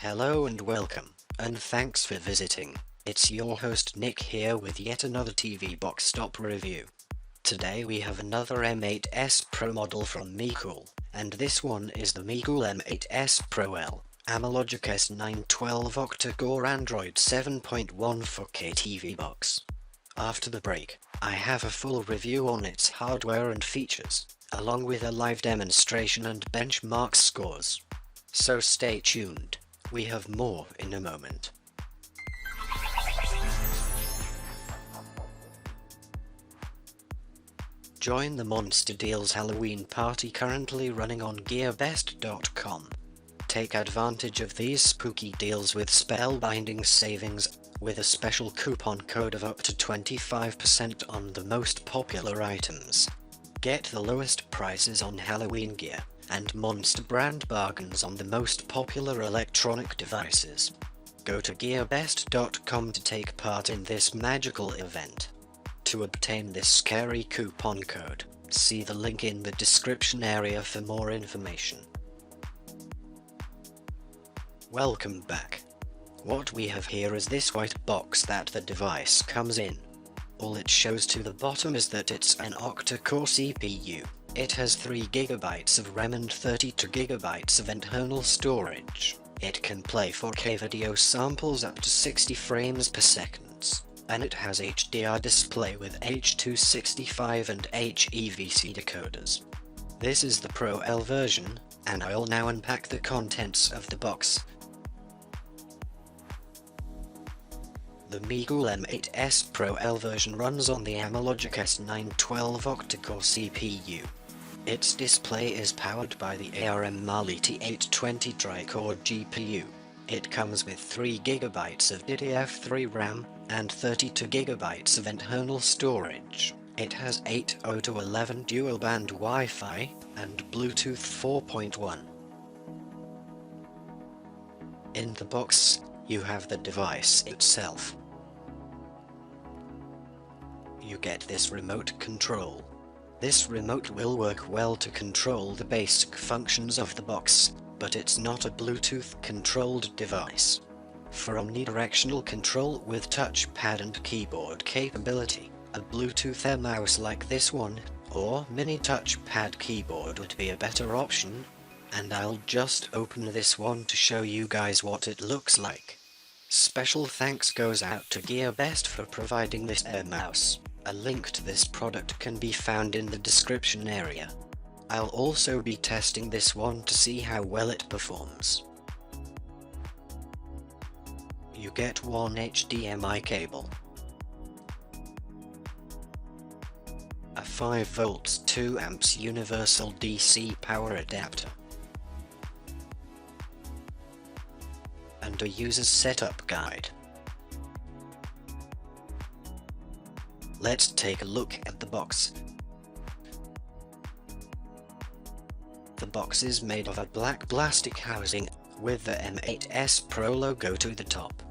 Hello and welcome, and thanks for visiting. It's your host Nick here with yet another TV box top review. Today we have another M8S Pro model from Mecool, and this one is the Mecool M8S Pro L, Amalogic S912 octa-core Android 7.1 4K TV box. After the break, I have a full review on its hardware and features, along with a live demonstration and benchmark scores. So stay tuned. We have more in a moment. Join the Monster Deals Halloween party currently running on GearBest.com. Take advantage of these spooky deals with spellbinding savings, with a special coupon code of up to 25% on the most popular items. Get the lowest prices on Halloween gear, and Monster brand bargains on the most popular electronic devices. Go to GearBest.com to take part in this magical event. To obtain this scary coupon code, see the link in the description area for more information. Welcome back. What we have here is this white box that the device comes in. All it shows to the bottom is that it's an octa-core CPU. It has 3GB of RAM and 32GB of internal storage. It can play 4K video samples up to 60 frames per second, and it has HDR display with H.265 and HEVC decoders. This is the Pro L version, and I'll now unpack the contents of the box. The Mecool M8S Pro L version runs on the Amalogic S912 octa-core CPU. Its display is powered by the ARM Mali T820 tri-core GPU. It comes with 3GB of DDR3 RAM and 32GB of internal storage. It has 8.0 to 11 dual-band Wi-Fi and Bluetooth 4.1. In the box, you have the device itself. You get this remote control. This remote will work well to control the basic functions of the box, but it's not a Bluetooth-controlled device. For omnidirectional control with touchpad and keyboard capability, a Bluetooth mouse like this one, or mini touchpad keyboard would be a better option, and I'll just open this one to show you guys what it looks like. Special thanks goes out to GearBest for providing this mouse. A link to this product can be found in the description area. I'll also be testing this one to see how well it performs. You get one HDMI cable, a 5V 2A universal DC power adapter, and a user's setup guide. Let's take a look at the box. The box is made of a black plastic housing, with the M8S Pro logo to the top.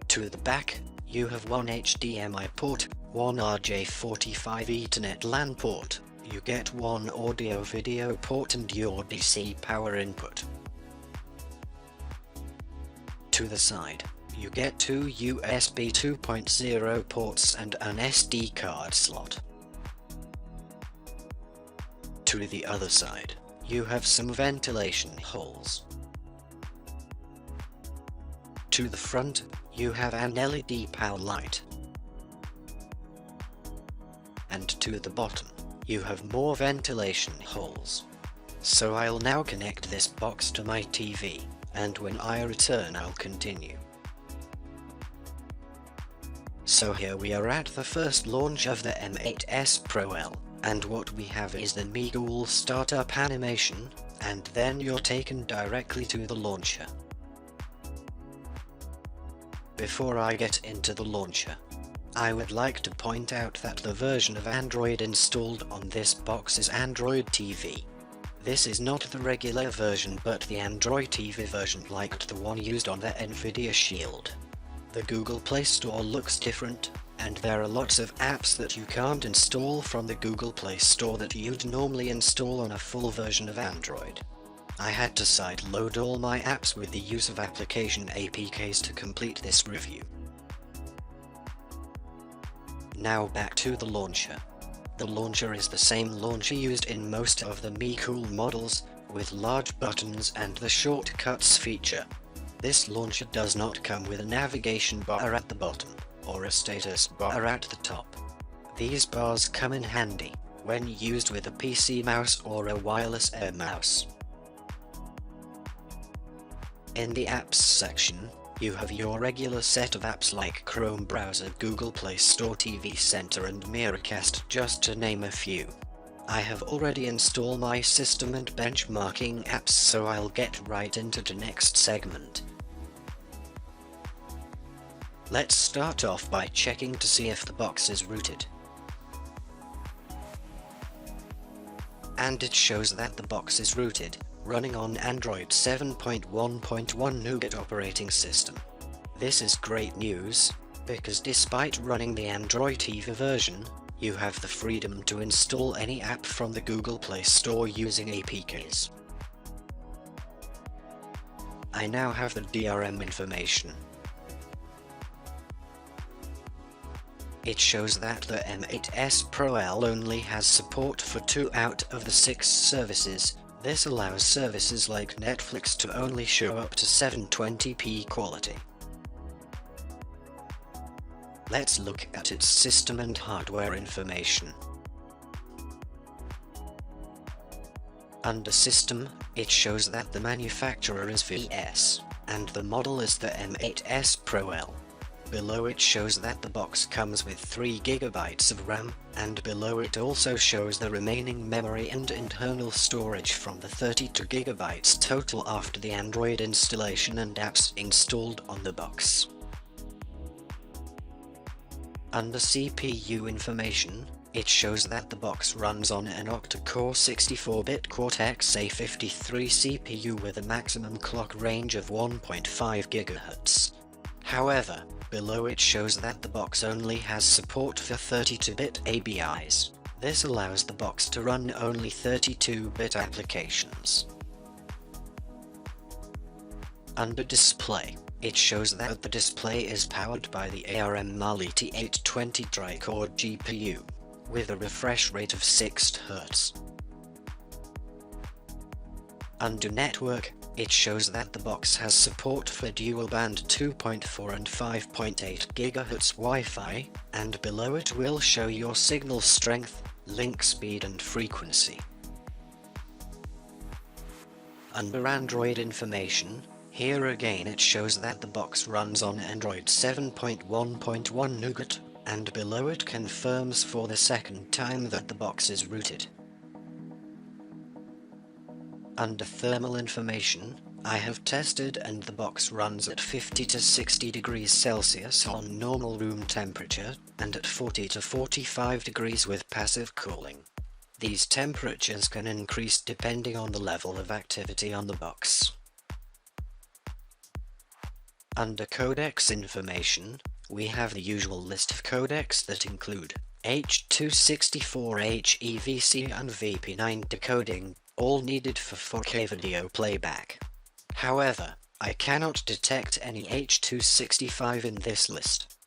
To the back, you have one HDMI port, one RJ45 Ethernet LAN port, you get one audio-video port and your DC power input. To the side, you get two USB 2.0 ports and an SD card slot. To the other side, you have some ventilation holes. To the front, you have an LED power light. And to the bottom, you have more ventilation holes. So I'll now connect this box to my TV, and when I return I'll continue. So here we are at the first launch of the M8S Pro L, and what we have is the Mecool startup animation, and then you're taken directly to the launcher. Before I get into the launcher, I would like to point out that the version of Android installed on this box is Android TV. This is not the regular version but the Android TV version like the one used on the Nvidia Shield. The Google Play Store looks different, and there are lots of apps that you can't install from the Google Play Store that you'd normally install on a full version of Android. I had to sideload all my apps with the use of application APKs to complete this review. Now back to the launcher. The launcher is the same launcher used in most of the Mecool models, with large buttons and the shortcuts feature. This launcher does not come with a navigation bar at the bottom, or a status bar at the top. These bars come in handy when used with a PC mouse or a wireless air mouse. In the apps section, you have your regular set of apps like Chrome browser, Google Play Store, TV Center and Miracast, just to name a few. I have already installed my system and benchmarking apps, so I'll get right into the next segment. Let's start off by checking to see if the box is rooted. And it shows that the box is rooted, running on Android 7.1.1 Nougat operating system. This is great news, because despite running the Android TV version, you have the freedom to install any app from the Google Play Store using APKs. I now have the DRM information. It shows that the M8S Pro L only has support for 2 out of the 6 services. This allows services like Netflix to only show up to 720p quality. Let's look at its system and hardware information. Under System, it shows that the manufacturer is VS, and the model is the M8S Pro L. Below it shows that the box comes with 3 GB of RAM, and below it also shows the remaining memory and internal storage from the 32 GB total after the Android installation and apps installed on the box. Under CPU information, it shows that the box runs on an octa-core 64-bit Cortex-A53 CPU with a maximum clock range of 1.5 GHz. However, below it shows that the box only has support for 32-bit ABIs. This allows the box to run only 32-bit applications. Under Display, it shows that the display is powered by the ARM Mali T820 tri-core GPU, with a refresh rate of 6 Hz. Under Network, it shows that the box has support for dual-band 2.4 and 5.8 GHz Wi-Fi, and below it will show your signal strength, link speed and frequency. Under Android information, here again it shows that the box runs on Android 7.1.1 Nougat, and below it confirms for the second time that the box is rooted. Under Thermal information, I have tested and the box runs at 50 to 60 degrees Celsius on normal room temperature, and at 40 to 45 degrees with passive cooling. These temperatures can increase depending on the level of activity on the box. Under Codecs information, we have the usual list of codecs that include H.264, HEVC and VP9 decoding, all needed for 4K video playback. However, I cannot detect any H.265 in this list.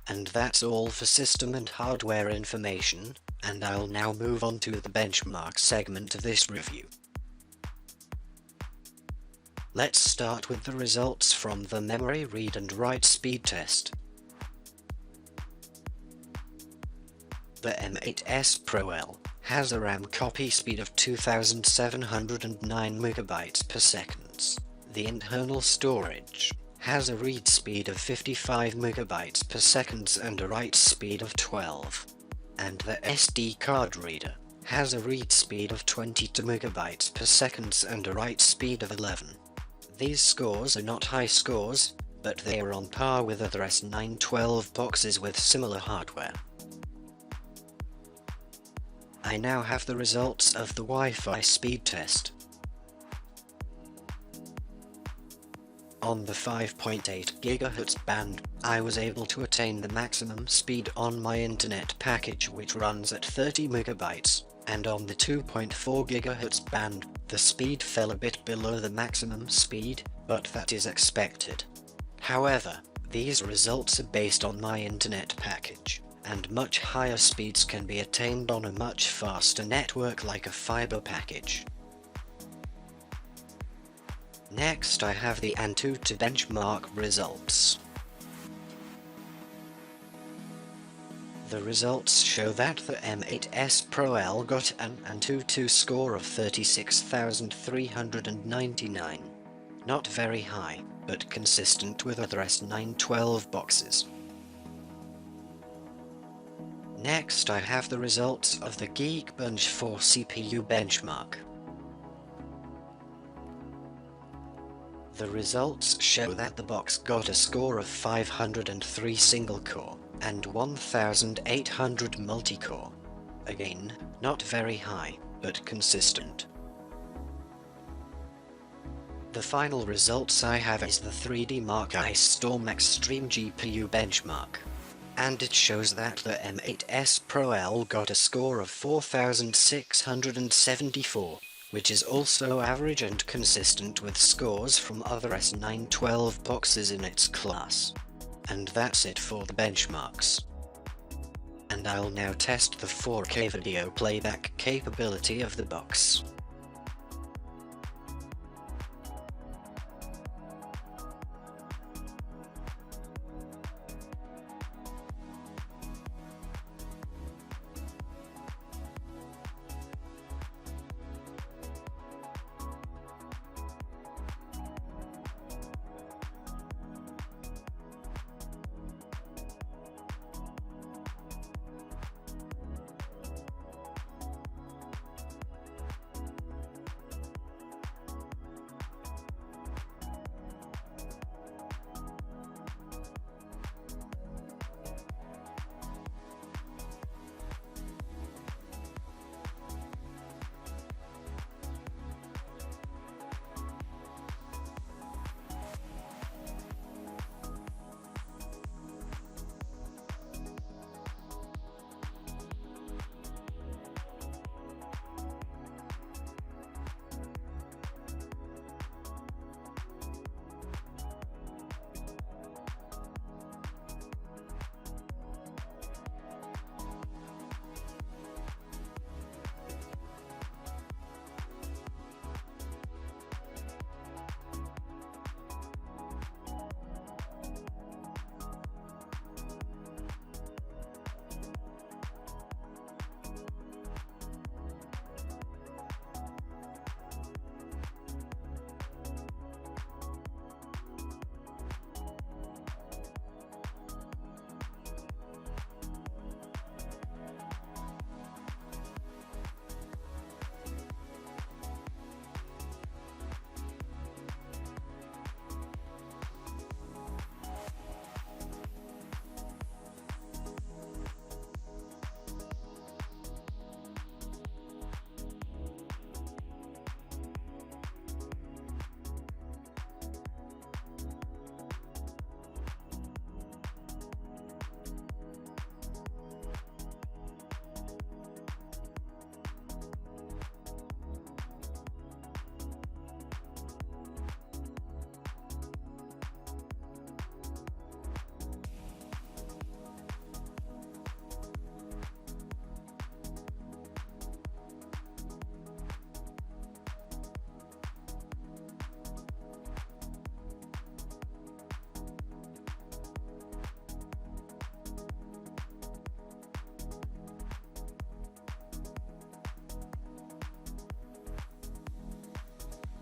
And that's all for system and hardware information, and I'll now move on to the benchmark segment of this review. Let's start with the results from the memory read and write speed test. The M8S Pro L has a RAM copy speed of 2709 MB per second. The internal storage has a read speed of 55 MB per second and a write speed of 12. And the SD card reader has a read speed of 22 MB per second and a write speed of 11. These scores are not high scores, but they are on par with other S912 boxes with similar hardware. I now have the results of the Wi-Fi speed test. On the 5.8 GHz band, I was able to attain the maximum speed on my internet package, which runs at 30 MB, and on the 2.4 GHz band, the speed fell a bit below the maximum speed, but that is expected. However, these results are based on my internet package, and much higher speeds can be attained on a much faster network like a fiber package. Next I have the Antutu benchmark results. The results show that the M8S Pro L got an Antutu score of 36,399. Not very high, but consistent with other S912 boxes. Next I have the results of the Geekbench 4 CPU benchmark. The results show that the box got a score of 503 single-core and 1,800 multi-core. Again, not very high, but consistent. The final results I have is the 3D Mark IceStorm Extreme GPU benchmark. And it shows that the M8S Pro L got a score of 4,674. Which is also average and consistent with scores from other S912 boxes in its class. And that's it for the benchmarks. And I'll now test the 4K video playback capability of the box.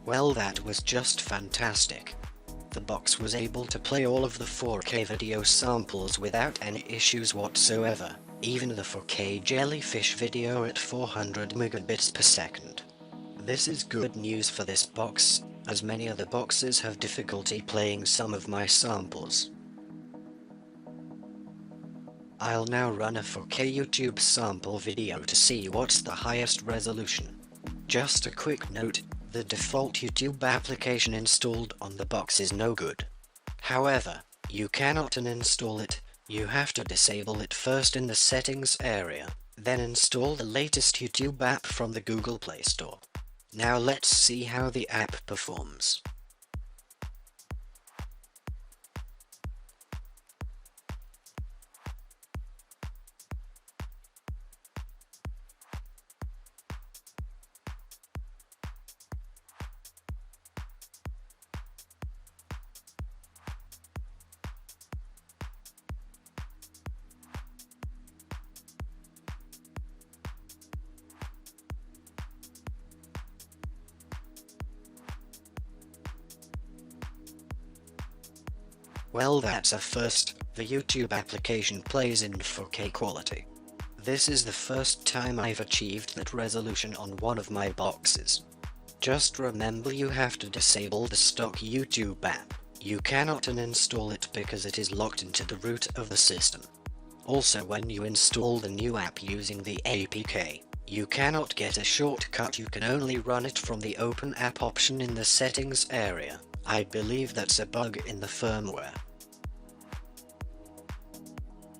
Well, that was just fantastic. The box was able to play all of the 4K video samples without any issues whatsoever, even the 4K jellyfish video at 400 megabits per second. This is good news for this box, as many other boxes have difficulty playing some of my samples. I'll now run a 4K YouTube sample video to see what's the highest resolution. Just a quick note, The default YouTube application installed on the box is no good. However, you cannot uninstall it, you have to disable it first in the settings area, then install the latest YouTube app from the Google Play Store. Now let's see how the app performs. Well, that's a first. The YouTube application plays in 4K quality. This is the first time I've achieved that resolution on one of my boxes. Just remember, you have to disable the stock YouTube app. You cannot uninstall it because it is locked into the root of the system. Also, when you install the new app using the APK, you cannot get a shortcut, you can only run it from the Open App option in the settings area. I believe that's a bug in the firmware.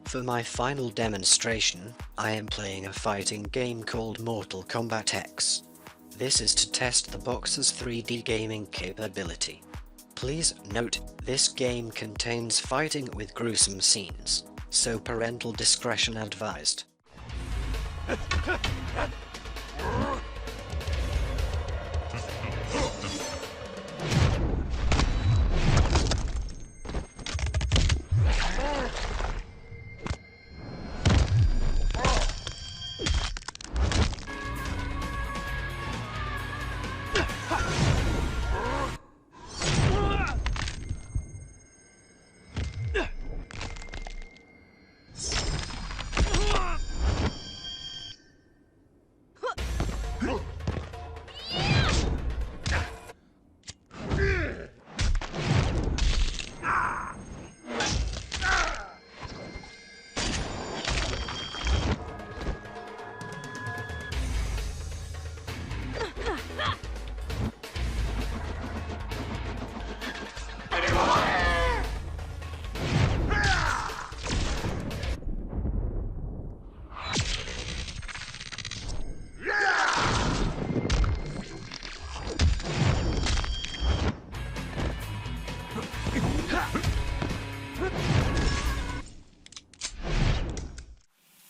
For my final demonstration, I am playing a fighting game called Mortal Kombat X. This is to test the box's 3D gaming capability. Please note, this game contains fighting with gruesome scenes, so parental discretion advised.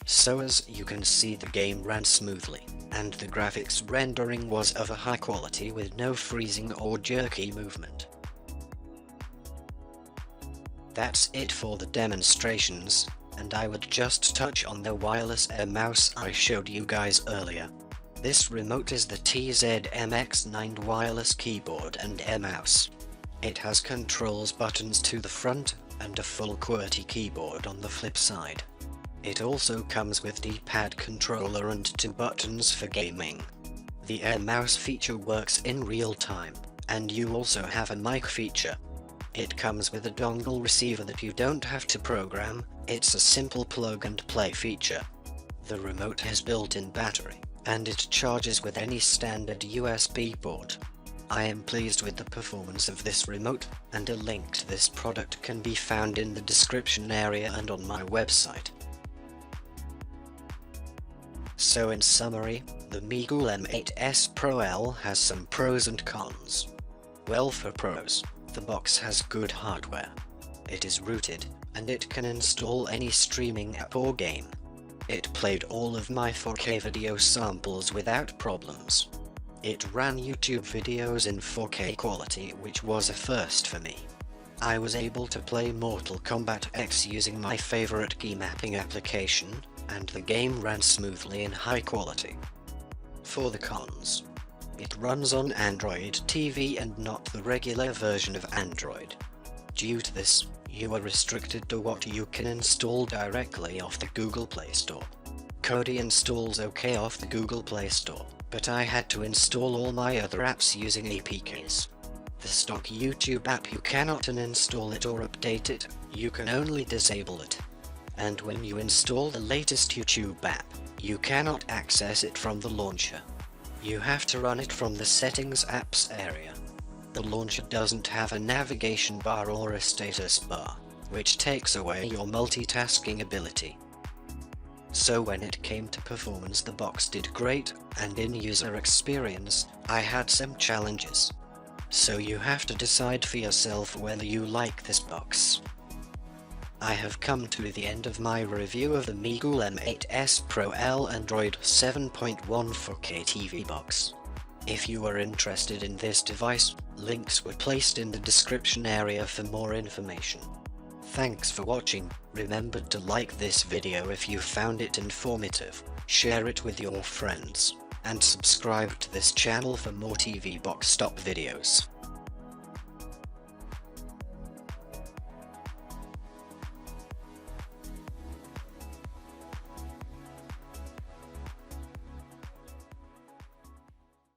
So as you can see, the game ran smoothly, and the graphics rendering was of a high quality with no freezing or jerky movement. That's it for the demonstrations, and I would just touch on the wireless air mouse I showed you guys earlier. This remote is the TZ-MX9 wireless keyboard and air mouse. It has controls buttons to the front, and a full QWERTY keyboard on the flip side. It also comes with D-pad controller and 2 buttons for gaming. The air mouse feature works in real time, and you also have a mic feature. It comes with a dongle receiver that you don't have to program, it's a simple plug and play feature. The remote has built-in battery, and it charges with any standard USB port. I am pleased with the performance of this remote, and a link to this product can be found in the description area and on my website. So in summary, the Mecool M8S Pro L has some pros and cons. Well, for pros, the box has good hardware. It is rooted, and it can install any streaming app or game. It played all of my 4K video samples without problems. It ran YouTube videos in 4K quality, which was a first for me. I was able to play Mortal Kombat X using my favorite key mapping application, and the game ran smoothly in high quality. For the cons, it runs on Android TV and not the regular version of Android. Due to this, you are restricted to what you can install directly off the Google Play Store. Kodi installs okay off the Google Play Store, but I had to install all my other apps using APKs. The stock YouTube app, you cannot uninstall it or update it, you can only disable it. And when you install the latest YouTube app, you cannot access it from the launcher. You have to run it from the Settings Apps area. The launcher doesn't have a navigation bar or a status bar, which takes away your multitasking ability. So when it came to performance, the box did great, and in user experience, I had some challenges. So you have to decide for yourself whether you like this box. I have come to the end of my review of the Mecool M8S Pro L Android 7.1 4K TV box. If you are interested in this device, links were placed in the description area for more information. Thanks for watching. Remember to like this video if you found it informative, share it with your friends, and subscribe to this channel for more TV box top videos.